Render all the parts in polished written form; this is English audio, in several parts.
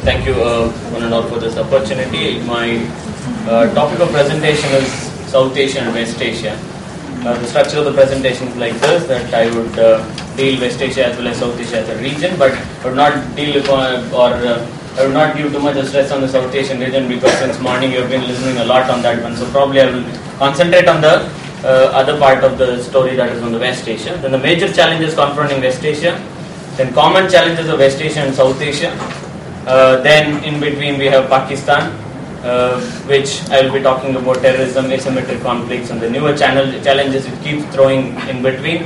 Thank you, one and all, for this opportunity. My topic of presentation is South Asia and West Asia. The structure of the presentation is like this: that I would deal West Asia as well as South Asia as a region, but I would not deal I would not give too much stress on the South Asian region, because since morning you have been listening a lot on that one. So probably I will concentrate on the other part of the story, that is on the West Asia. Then the major challenges confronting West Asia. Then common challenges of West Asia and South Asia. Then in between we have Pakistan, which I will be talking about terrorism, asymmetric conflicts, and the newer challenges it keeps throwing in between.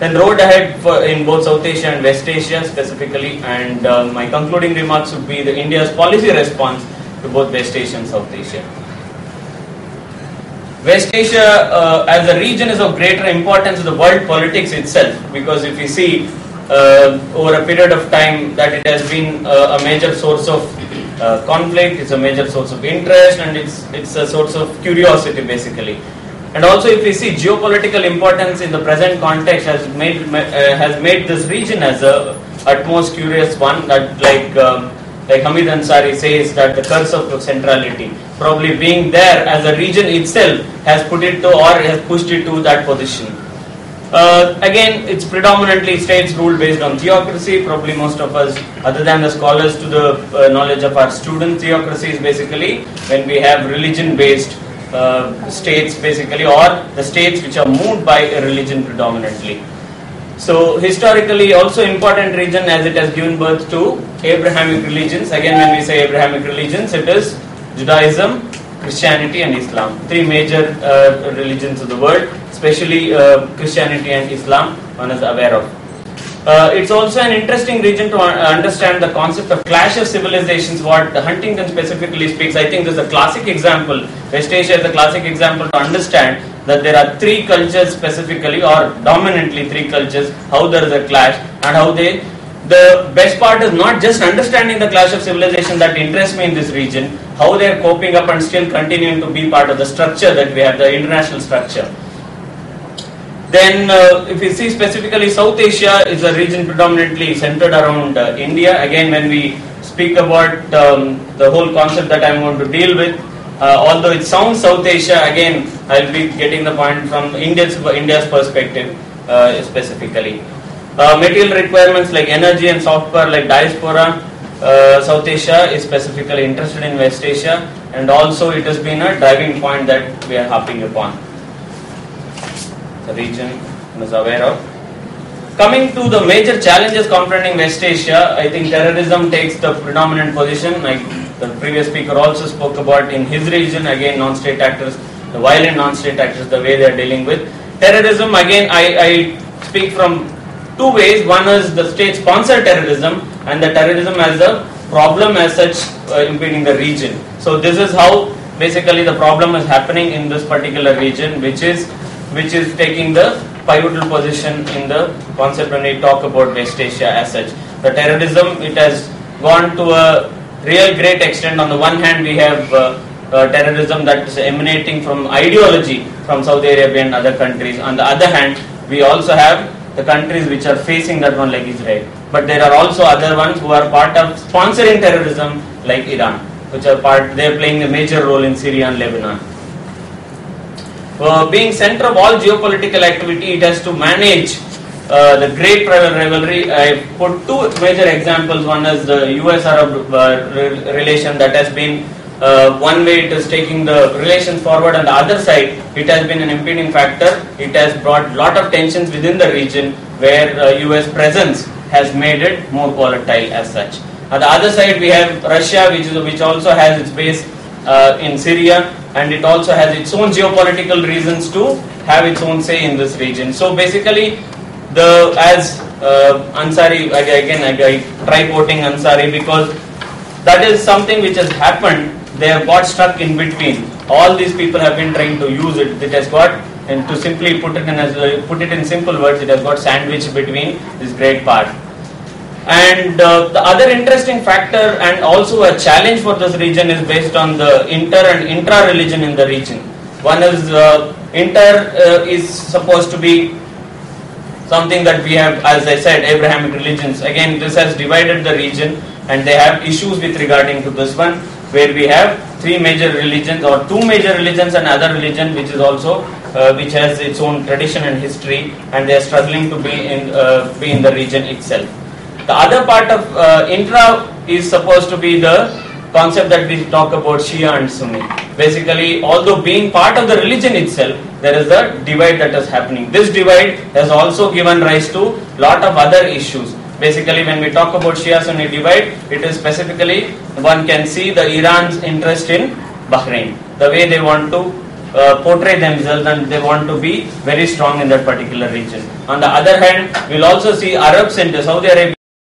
Then road ahead in both South Asia and West Asia specifically, and my concluding remarks would be the India's policy response to both West Asia and South Asia. West Asia as a region is of greater importance to the world politics itself, because if you see over a period of time that it has been a major source of conflict, it's a major source of interest, and it's a source of curiosity basically. And also, if we see geopolitical importance in the present context has made this region as a utmost curious one, that like Hamid Ansari says, that the curse of centrality, probably being there as a region itself has put it to, or has pushed it to that position. Again, it's predominantly states ruled based on theocracy. Probably most of us, other than the scholars, to the knowledge of our students, theocracy is basically when we have religion-based states basically, or the states which are moved by a religion predominantly. So historically also important region, as it has given birth to Abrahamic religions. Again, when we say Abrahamic religions, it is Judaism, Christianity and Islam. Three major religions of the world, especially Christianity and Islam, one is aware of. It's also an interesting region to understand the concept of clash of civilizations, what Huntington specifically speaks. I think this is a classic example. West Asia is a classic example to understand that there are three cultures specifically, or dominantly three cultures, how there is a clash and how they... The best part is not just understanding the clash of civilization that interests me in this region, how they are coping up and still continuing to be part of the structure that we have, the international structure. Then if we see specifically South Asia is a region predominantly centered around India. Again, when we speak about the whole concept that I am going to deal with, although it sounds South Asia, again I will be getting the point from India's perspective specifically. Material requirements like energy and soft power like diaspora, South Asia is specifically interested in West Asia, and also it has been a driving point that we are harping upon. The region is aware of. Coming to the major challenges confronting West Asia, I think terrorism takes the predominant position, like the previous speaker also spoke about in his region. Again, non-state actors, the violent non-state actors, the way they are dealing with terrorism. Again, I speak from two ways. One is the state-sponsored terrorism, and the terrorism as a problem as such impeding the region. So this is how basically the problem is happening in this particular region, which is taking the pivotal position in the concept when we talk about West Asia as such. The terrorism, it has gone to a real great extent. On the one hand, we have terrorism that is emanating from ideology from Saudi Arabia and other countries. On the other hand, we also have the countries which are facing that one, like Israel. But there are also other ones who are part of sponsoring terrorism, like Iran, which are they are playing a major role in Syria and Lebanon. Being center of all geopolitical activity, it has to manage the great rivalry. I put two major examples. One is the US-Arab relation that has been one way it is taking the relations forward, and the other side it has been an impeding factor. It has brought lot of tensions within the region where US presence has made it more volatile as such. On the other side we have Russia, which also has its base in Syria, and it also has its own geopolitical reasons to have its own say in this region. So basically, as Ansari, again I try quoting Ansari, because that is something which has happened. They have got stuck in between. All these people have been trying to use it. It has got, and to simply put it in simple words, it has got sandwiched between this great part. And the other interesting factor and also a challenge for this region is based on the inter and intra-religion in the region. One is is supposed to be something that we have, as I said, Abrahamic religions. Again, this has divided the region, and they have issues with regarding to this one, where we have three major religions or two major religions and other religion which is also which has its own tradition and history, and they are struggling to be in the region itself. The other part of intra is supposed to be the concept that we talk about Shia and Sunni. Basically, although being part of the religion itself, there is a divide that is happening. This divide has also given rise to lot of other issues. Basically, when we talk about Shia-Sunni divide, it is specifically, one can see the Iran's interest in Bahrain, the way they want to portray themselves, and they want to be very strong in that particular region. On the other hand, we'll also see Arabs and Saudi Arabia